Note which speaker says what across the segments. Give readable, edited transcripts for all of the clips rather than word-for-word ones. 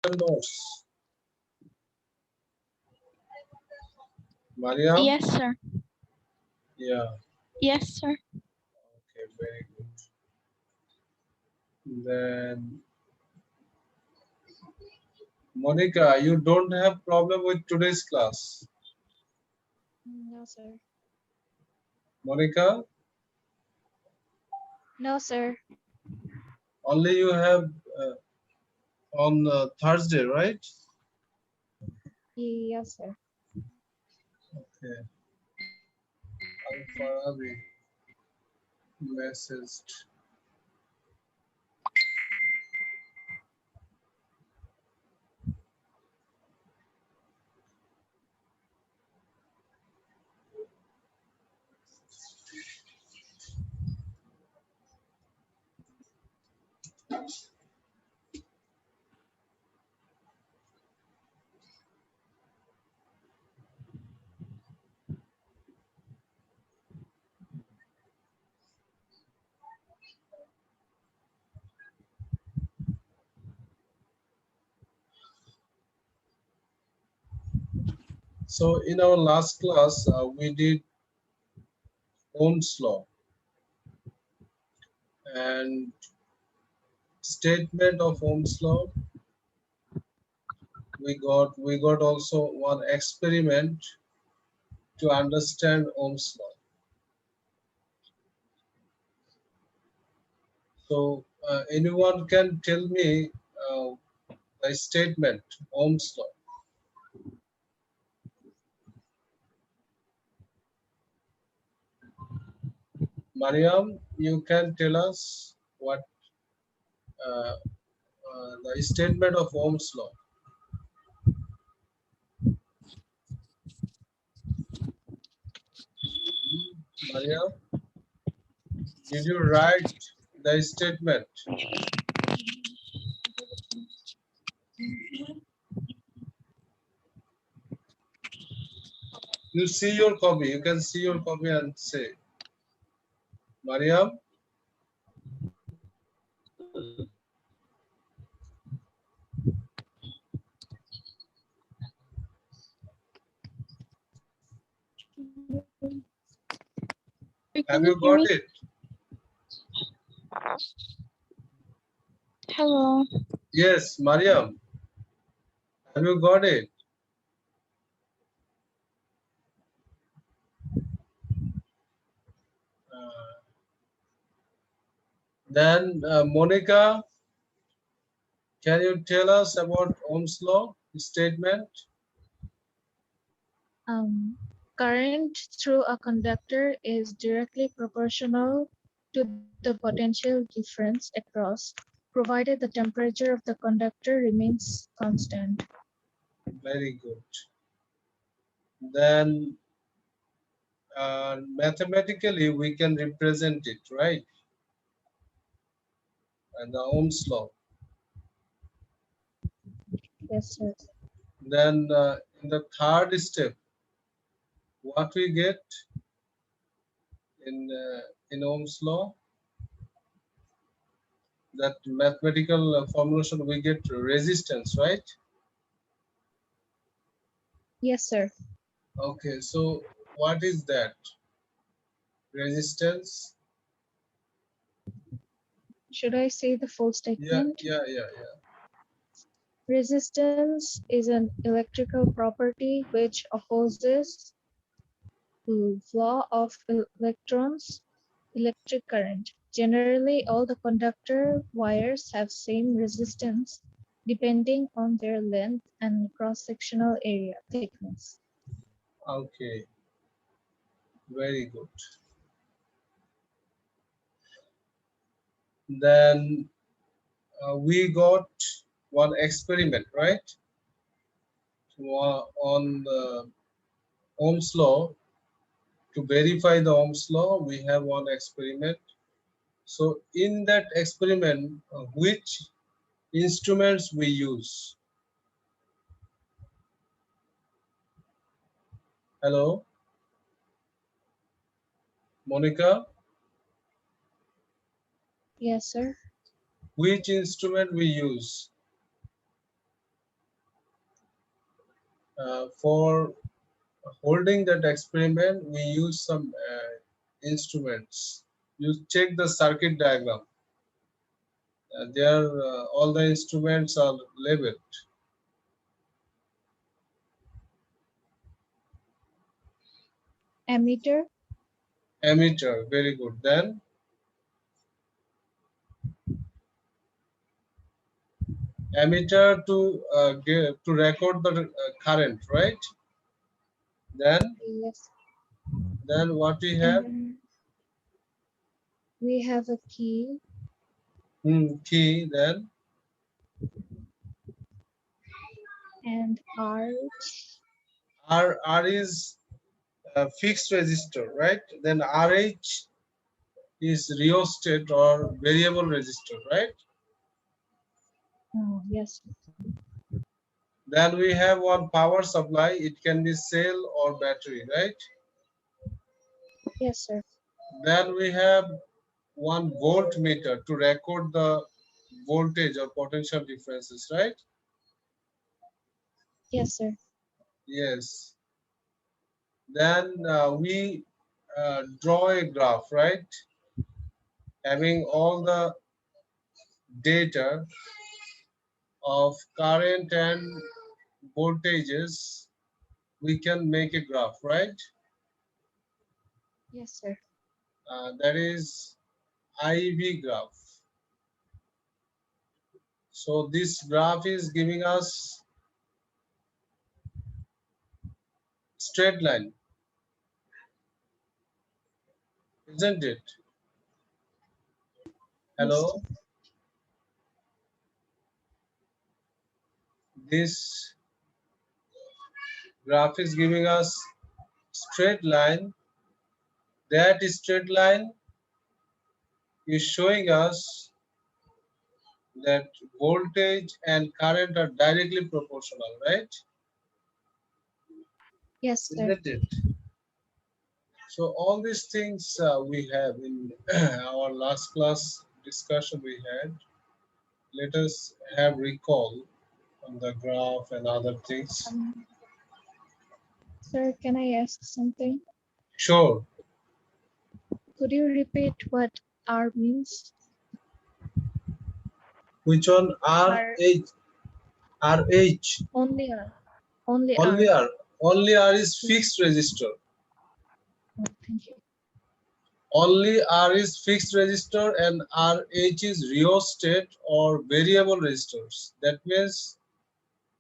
Speaker 1: notes. Mariam?
Speaker 2: Yes, sir.
Speaker 1: Yeah.
Speaker 2: Yes, sir.
Speaker 1: Okay, very good. Then Monica, you don't have problem with today's class.
Speaker 3: No, sir.
Speaker 1: Monica,
Speaker 3: No, sir.
Speaker 1: only you have on Thursday, right?
Speaker 3: Yes, sir.
Speaker 1: Okay. Al-Farabi messaged. So in our last class, we did Ohm's law and statement of Ohm's law. We got also one experiment to understand Ohm's law. So anyone can tell me the statement Ohm's law. Mariam, you can tell us what the statement of Ohm's law. Mariam, did you write the statement? You see your copy. You can see your copy and say, Mariam. Have
Speaker 2: Can you
Speaker 1: you
Speaker 2: hear
Speaker 1: got
Speaker 2: me?
Speaker 1: it?
Speaker 2: Hello.
Speaker 1: Yes, Mariam. Have you got it? Then Monica, can you tell us about Ohm's law statement?
Speaker 3: Current through a conductor is directly proportional to the potential difference across, provided the temperature of the conductor remains constant.
Speaker 1: Very good. Then mathematically we can represent it, right? And the Ohm's law.
Speaker 3: Yes, sir.
Speaker 1: Then in the third step, what we get in Ohm's law, that mathematical formulation we get resistance, right?
Speaker 3: Yes, sir.
Speaker 1: Okay, so what is that? Resistance?
Speaker 3: Should I say the full
Speaker 1: Yeah,
Speaker 3: statement?
Speaker 1: yeah, yeah, yeah.
Speaker 3: Resistance is an electrical property which opposes the flow of electrons, electric current. Generally, all the conductor wires have same resistance depending on their length and cross-sectional area thickness.
Speaker 1: Okay, very good. Then we got one experiment, right? On the Ohm's law. To verify the Ohm's law, we have one experiment. So in that experiment, which instruments we use? Hello, Monica.
Speaker 3: Yes, sir.
Speaker 1: Which instrument we use? For holding that experiment, we use some instruments. You check the circuit diagram. There, all the instruments are labeled.
Speaker 3: Ammeter,
Speaker 1: Ammeter, very good. Then ammeter to record the current, right?
Speaker 3: yes.
Speaker 1: Then what we have?
Speaker 3: And we have a key
Speaker 1: Key. Then
Speaker 3: and arch.
Speaker 1: R is fixed resistor, right? Then RH is rheostat or variable resistor, right?
Speaker 3: Oh, yes,
Speaker 1: Then we have one power supply. It can be cell or battery, right?
Speaker 3: yes, sir.
Speaker 1: Then we have one voltmeter to record the voltage or potential differences, right?
Speaker 3: Yes, sir.
Speaker 1: Yes. Then we draw a graph, right? Having all the data of current and voltages, we can make a graph, right?
Speaker 3: Yes, sir.
Speaker 1: That is IV graph. So this graph is giving us straight line, isn't it?
Speaker 3: Yes,
Speaker 1: Hello?
Speaker 3: sir.
Speaker 1: This graph is giving us straight line. That straight line is showing us that voltage and current are directly proportional, right?
Speaker 3: Yes, sir.
Speaker 1: Isn't it? So all these things we have in our last class discussion we had. Let us have recall on the graph and other things.
Speaker 3: Um, Sir, can I ask something?
Speaker 1: Sure.
Speaker 3: Could you repeat what R means?
Speaker 1: Which one?
Speaker 3: R,
Speaker 1: RH. RH.
Speaker 3: only R. Only
Speaker 1: Only
Speaker 3: R.
Speaker 1: R. Only R is
Speaker 3: Yes.
Speaker 1: fixed resistor.
Speaker 3: Oh, thank you.
Speaker 1: Only R is fixed resistor and RH is rheostat or variable resistors. That means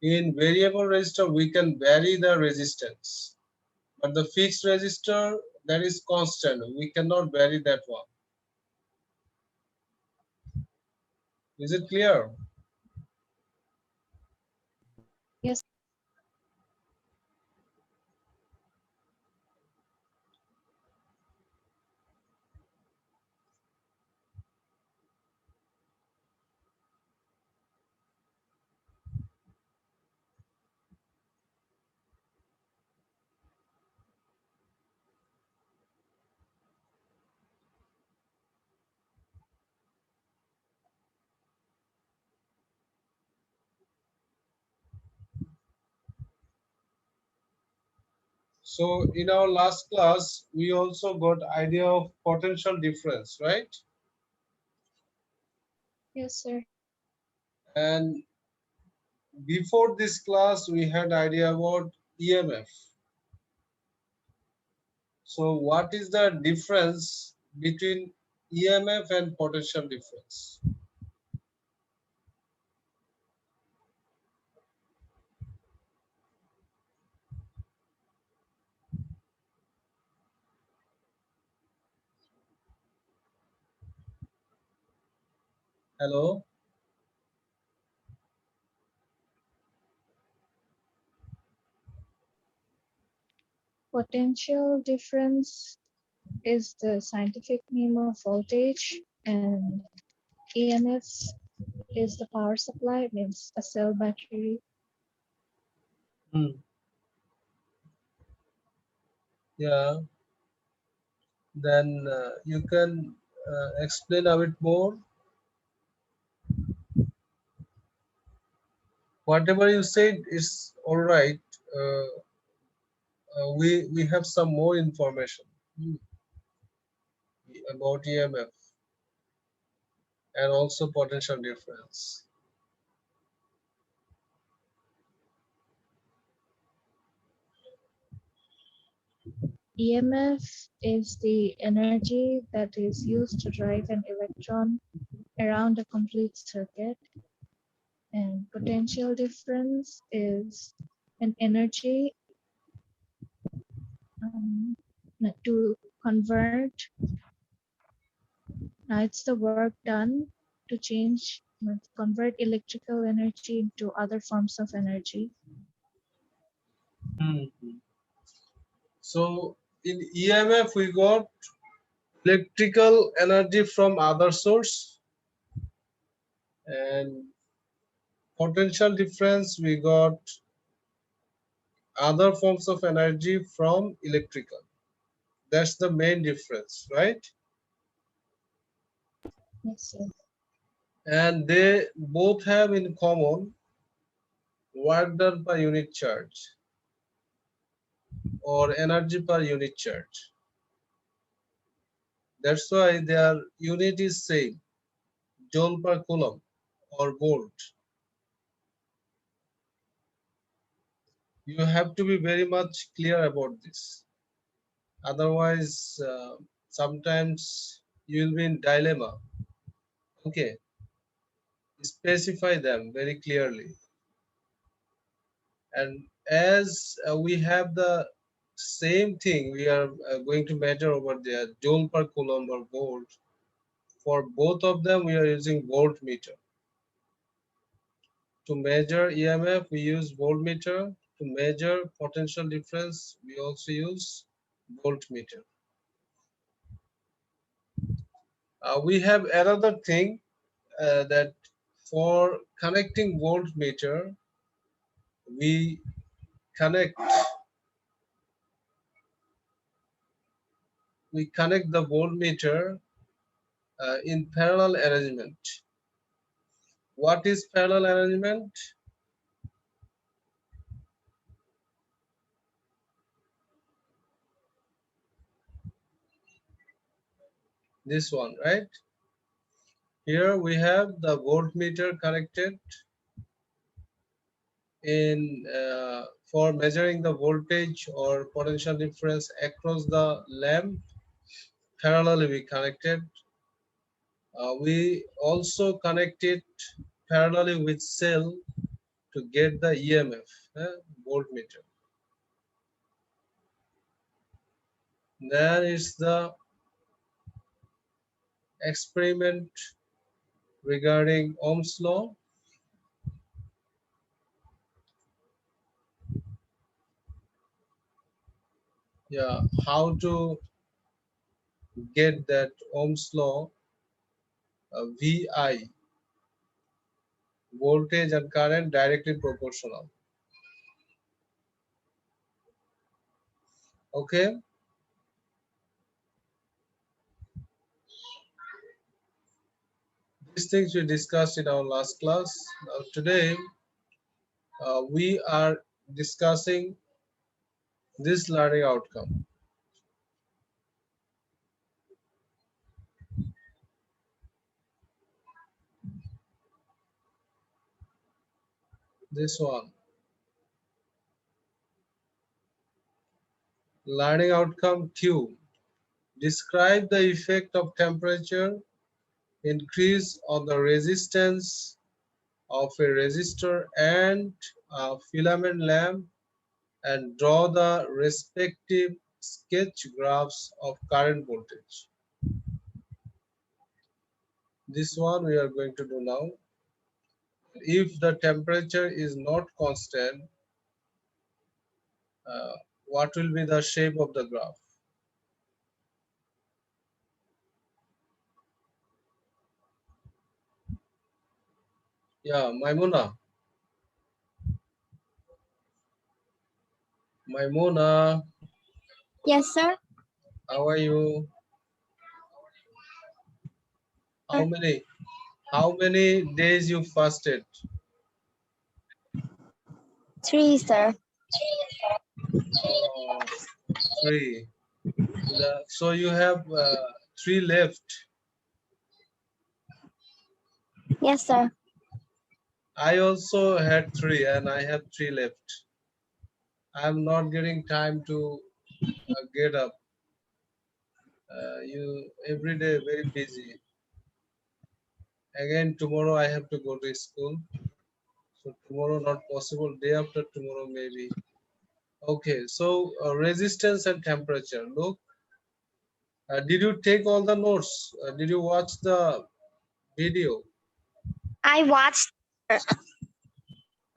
Speaker 1: in variable resistor we can vary the resistance. But the fixed resistor, that is constant. We cannot vary that one. Is it clear?
Speaker 3: Yes.
Speaker 1: So in our last class, we also got idea of potential difference, right?
Speaker 3: Yes, sir.
Speaker 1: And before this class, we had idea about EMF. So what is the difference between EMF and potential difference? Hello?
Speaker 3: Potential difference is the scientific name of voltage, and EMF is the power supply, means a cell battery.
Speaker 1: Hmm. Yeah. Then you can explain a bit more. whatever you said is all right. We have some more information about EMF and also potential difference.
Speaker 3: EMF is the energy that is used to drive an electron around a complete circuit, and potential difference is an energy to convert. It's the work done to change, convert electrical energy into other forms of energy.
Speaker 1: Mhm. So in EMF we got electrical energy from other source, and potential difference we got other forms of energy from electrical. That's the main difference, right?
Speaker 3: Yes, sir.
Speaker 1: And they both have in common work done per unit charge or energy per unit charge. That's why their unit is same, joule per coulomb or volt. You have to be very much clear about this. Otherwise, sometimes you will be in dilemma. Okay, specify them very clearly. And as we have the same thing, we are going to measure over there, joule per coulomb or volt. For both of them, we are using voltmeter. To measure EMF, we use voltmeter. To measure potential difference, we also use voltmeter. We have another thing that for connecting voltmeter, we connect the voltmeter in parallel arrangement. What is parallel arrangement? This one, right? Here we have the voltmeter connected in for measuring the voltage or potential difference across the lamp. Parallelly we connected. We also connect it parallelly with cell to get the EMF, voltmeter. There is the experiment regarding Ohm's law. Yeah, how to get that Ohm's law, VI, voltage and current directly proportional. Okay, these things we discussed in our last class. Now today we are discussing this learning outcome. This one, learning outcome Q. Describe the effect of temperature increase on the resistance of a resistor and a filament lamp, and draw the respective sketch graphs of current voltage. This one we are going to do now. If the temperature is not constant, uh, what will be the shape of the graph? Yeah, Maimuna,
Speaker 2: Yes, sir.
Speaker 1: how are you? How
Speaker 2: Sir.
Speaker 1: many how many days you fasted?
Speaker 2: 3, sir.
Speaker 1: Oh, three. So you have three left.
Speaker 2: Yes, sir.
Speaker 1: I also had three, and I have three left. I'm not getting time to get up. You every day very busy. Again, tomorrow I have to go to school. So tomorrow not possible. Day after tomorrow maybe. Okay. So resistance and temperature. Look, did you take all the notes? Did you watch the video?
Speaker 2: I watched.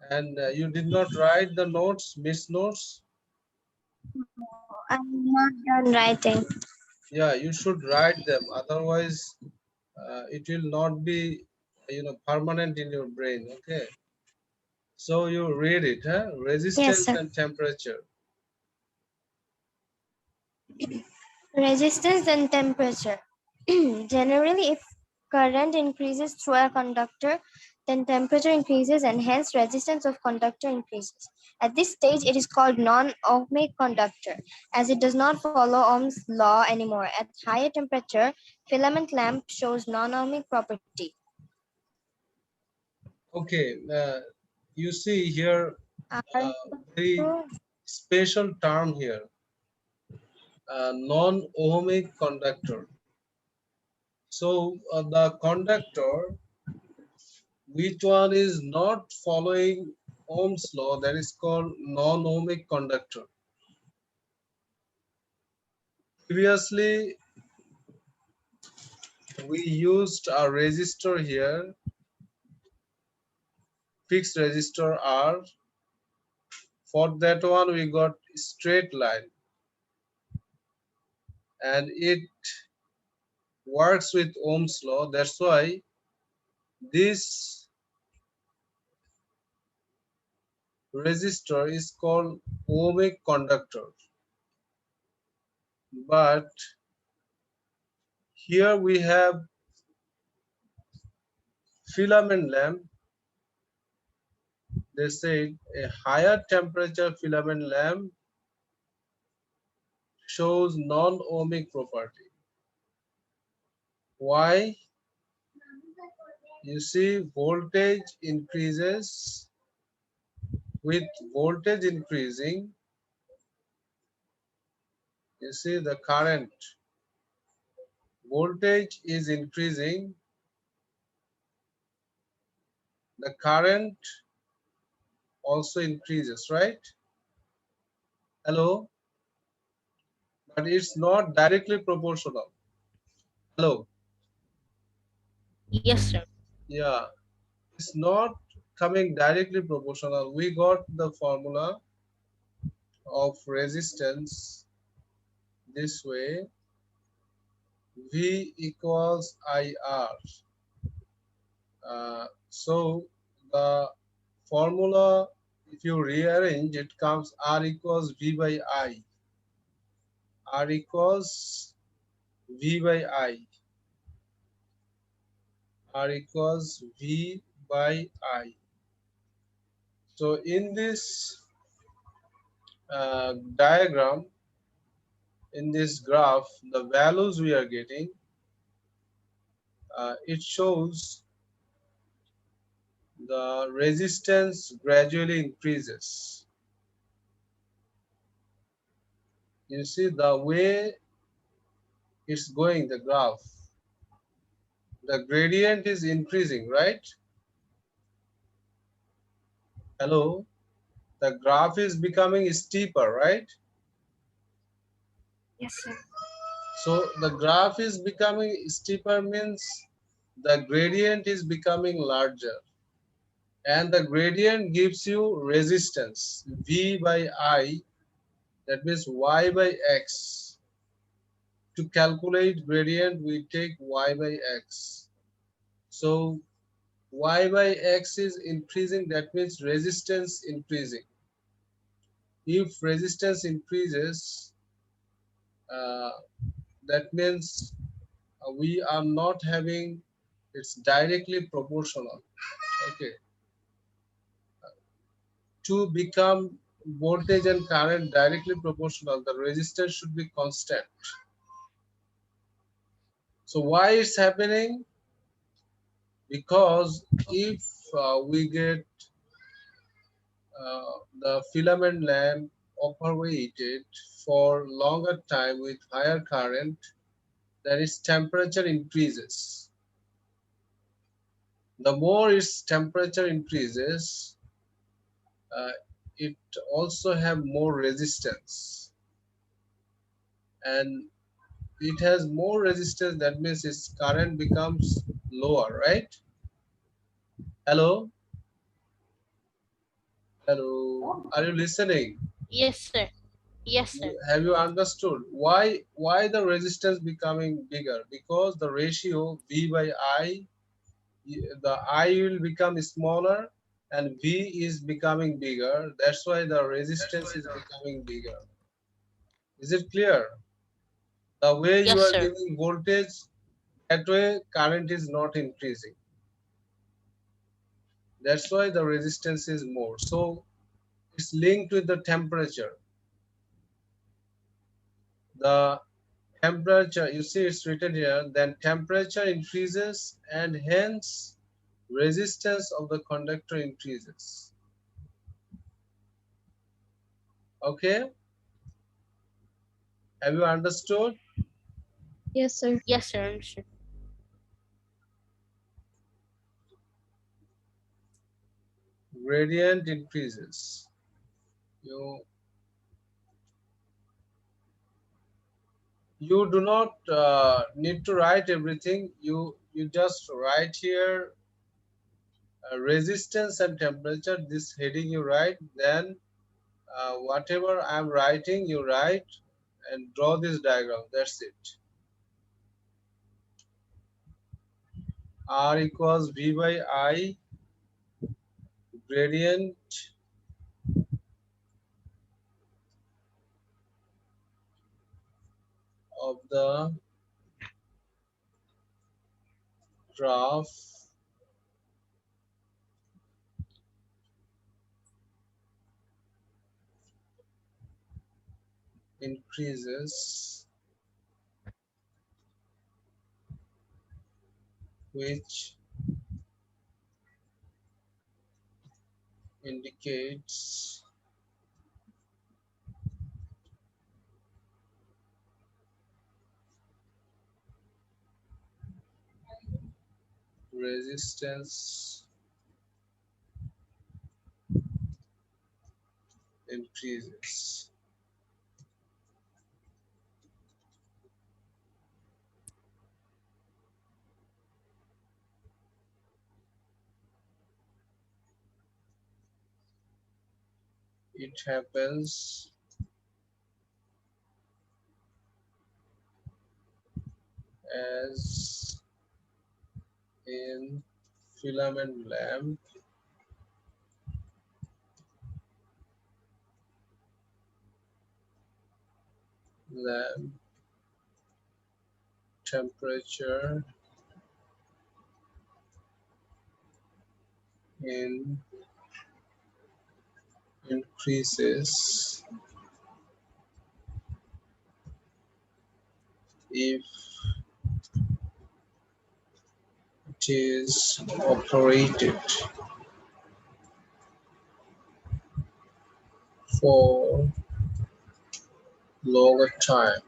Speaker 1: And you did not write the notes, miss notes?
Speaker 2: I'm not done writing.
Speaker 1: Yeah, you should write them. Otherwise, it will not be, permanent in your brain. Okay. So you read it, huh?
Speaker 2: Yes,
Speaker 1: Resistance
Speaker 2: sir.
Speaker 1: and temperature.
Speaker 2: Resistance and temperature. Generally, if current increases through a conductor, then temperature increases and hence resistance of conductor increases. At this stage, it is called non-ohmic conductor as it does not follow Ohm's law anymore. At higher temperature, filament lamp shows non-ohmic property.
Speaker 1: Okay. You see here
Speaker 2: R
Speaker 1: very special term here, non-ohmic conductor. So the conductor, which one is not following Ohm's law, that is called non-ohmic conductor. Previously, we used a resistor here, fixed resistor R. For that one, we got straight line, and it works with Ohm's law. That's why this resistor is called ohmic conductor. But here we have filament lamp. They said a higher temperature filament lamp shows non-ohmic property. Why? You see, voltage increases. With voltage increasing, you see the current. Voltage is increasing, the current also increases, right? Hello? But it's not directly proportional. Hello?
Speaker 3: Yes, sir.
Speaker 1: Yeah, it's not coming directly proportional. We got the formula of resistance this way: V equals IR. So the formula, if you rearrange, it comes R equals V by I. R equals V by I. R equals V by I. So in this diagram, in this graph, the values we are getting, it shows the resistance gradually increases. You see the way it's going, the graph, the gradient is increasing, right? Hello, the graph is becoming steeper, right?
Speaker 2: Yes, sir.
Speaker 1: So the graph is becoming steeper means the gradient is becoming larger, and the gradient gives you resistance V by I, that means Y by X. To calculate gradient, we take Y by X. So Y by X is increasing, that means resistance increasing. If resistance increases, uh, that means we are not having, it's directly proportional. Okay. to become voltage and current directly proportional, the resistance should be constant. So why it's happening? Because if we get the filament lamp operated for longer time with higher current, then its temperature increases. The more its temperature increases, uh, it also have more resistance, and it has more resistance. That means its current becomes lower, right? Hello, hello. Are you listening?
Speaker 4: Yes, sir. Yes, sir.
Speaker 1: Have you understood why the resistance becoming bigger? Because the ratio V by I, the I will become smaller and V is becoming bigger. That's why the resistance is becoming bigger. Is it clear? The way you
Speaker 4: Yes,
Speaker 1: are
Speaker 4: sir.
Speaker 1: giving voltage, that way current is not increasing. That's why the resistance is more. So it's linked with the temperature. The temperature, you see it's written here, then temperature increases and hence resistance of the conductor increases. Okay, have you understood?
Speaker 3: Yes, sir.
Speaker 4: Yes, sir. Understood.
Speaker 1: Gradient increases. You you do not need to write everything. You just write here resistance and temperature. This heading you write. Then whatever I'm writing, you write and draw this diagram. That's it. R equals V by I, gradient of the graph increases, which indicates resistance increases. It happens as in filament lamp temperature in increases if it is operated for longer time.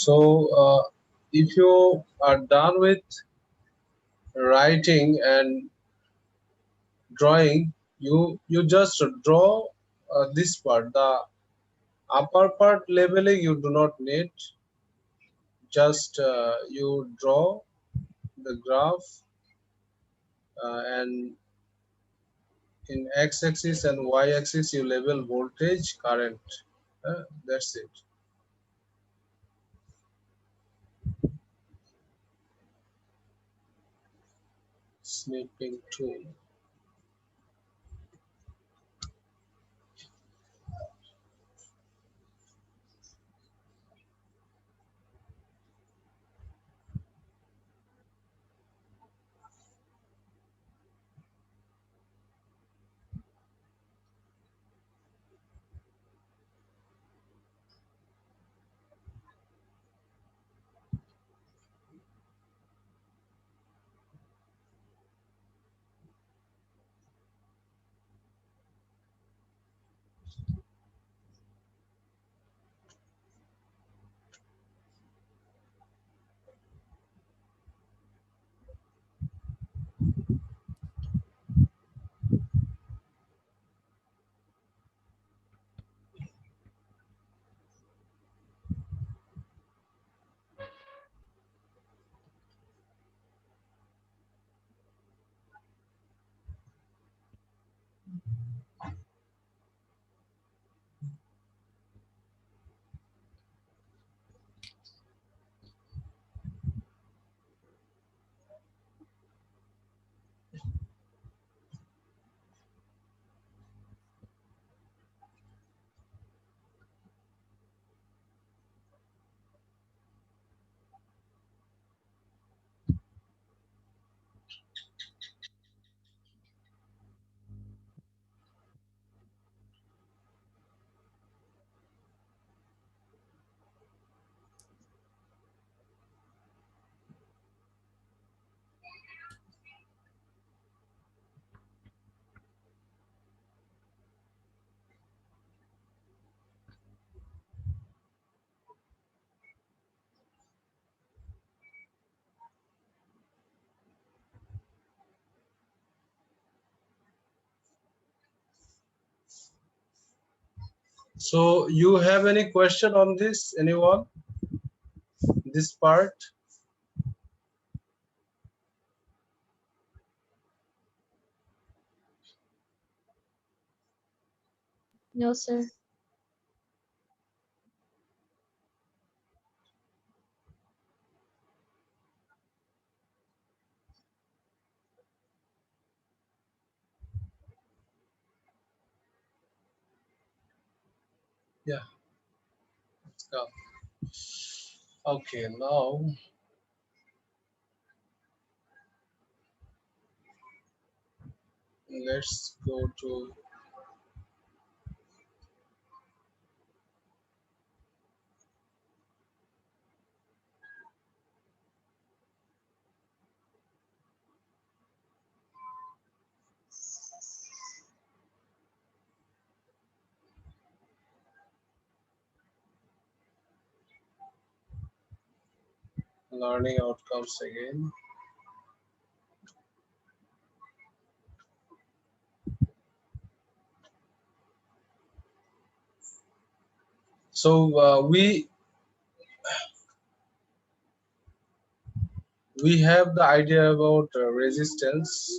Speaker 1: So if you are done with writing and drawing, you just draw this part. The upper part leveling you do not need. Just you draw the graph, and in x-axis and y-axis you label voltage, current. That's it. Snipping tool. So you have any question on this, anyone? This part?
Speaker 3: No, sir.
Speaker 1: Yeah, let's go. Okay, now let's go to learning outcomes again. So we have the idea about resistance.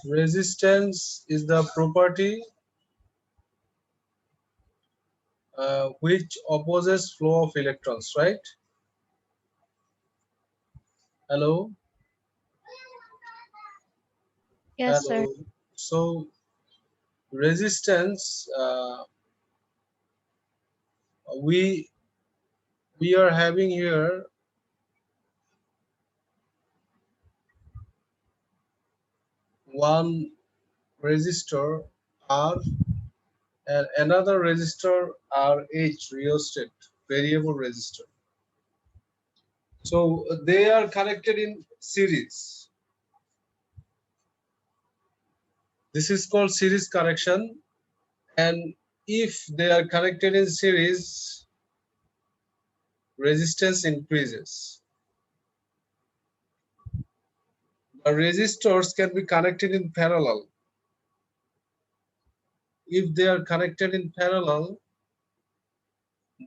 Speaker 1: Resistance is the property which opposes flow of electrons, right? Hello,
Speaker 3: Yes, sir.
Speaker 1: hello. So resistance, we we are having here one resistor R and another resistor RH, rheostat, variable resistor. So they are connected in series. This is called series connection, and if they are connected in series, resistance increases. The resistors can be connected in parallel. If they are connected in parallel,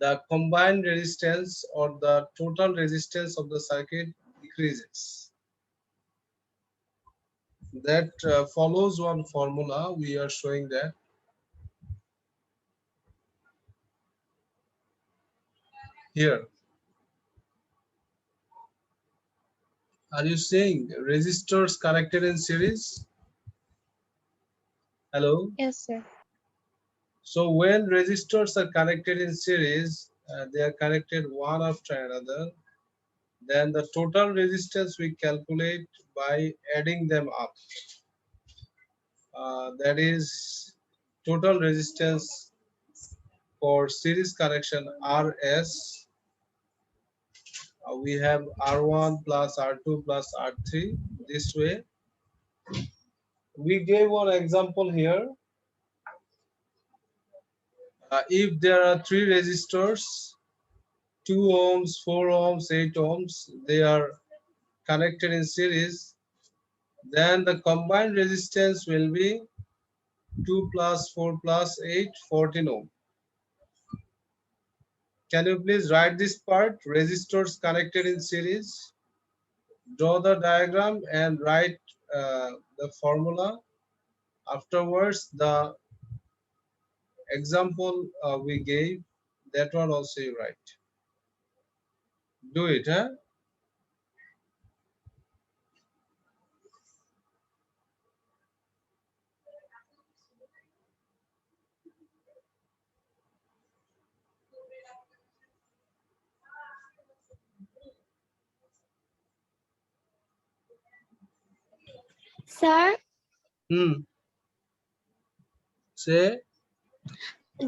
Speaker 1: the combined resistance or the total resistance of the circuit decreases. That follows one formula. We are showing that here. Are you seeing resistors connected in series? Hello?
Speaker 3: Yes, sir.
Speaker 1: So when resistors are connected in series, they are connected one after another, then the total resistance we calculate by adding them up. That is total resistance for series connection RS. We have R1 plus R2 plus R3 this way. We gave one example here. If there are three resistors, 2 ohms, 4 ohms, 8 ohms, they are connected in series, then the combined resistance will be 2 plus 4 plus 8, 14 ohm. Can you please write this part? Resistors connected in series. Draw the diagram and write the formula. Afterwards, the example we gave, that one also you write. Do it, huh?
Speaker 2: Sir,
Speaker 1: Hmm. Say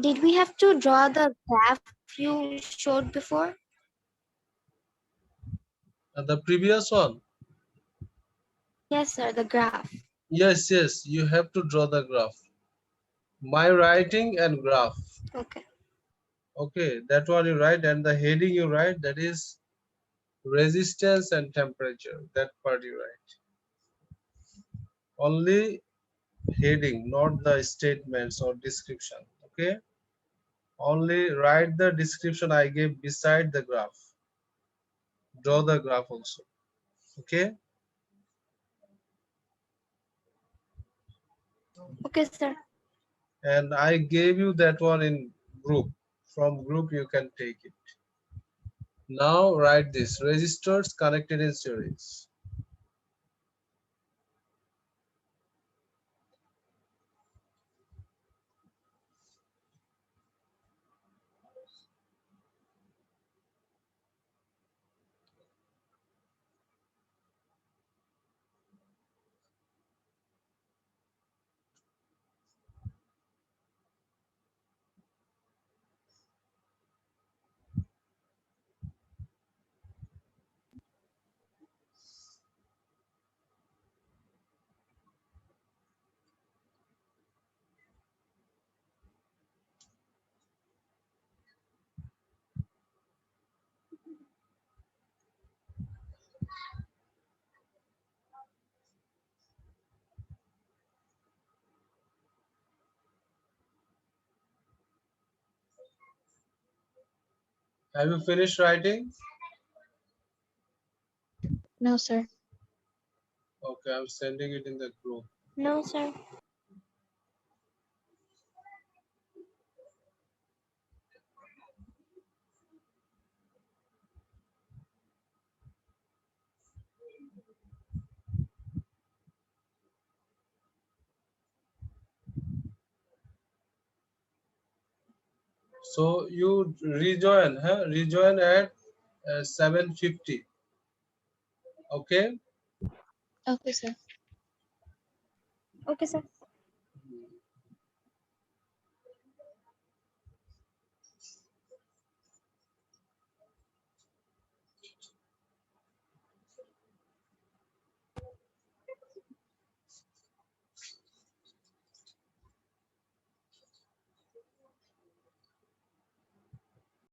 Speaker 2: did we have to draw the graph you showed before?
Speaker 1: the previous one.
Speaker 2: Yes, sir, the graph.
Speaker 1: Yes, yes, you have to draw the graph. My writing and graph.
Speaker 2: Okay.
Speaker 1: Okay, that one you write, and the heading you write, that is resistance and temperature. That part you write. Only heading, not the statements or description. Okay, only write the description I gave beside the graph. Draw the graph also. Okay,
Speaker 2: Okay, sir.
Speaker 1: and I gave you that one in group. From group you can take it. Now write this: resistors connected in series. Have you finished writing?
Speaker 3: No, sir.
Speaker 1: Okay, I'm sending it in the group.
Speaker 2: No, sir.
Speaker 1: So you rejoin, huh? Rejoin at 7:50. Okay.
Speaker 3: Okay, sir.
Speaker 2: Okay, sir.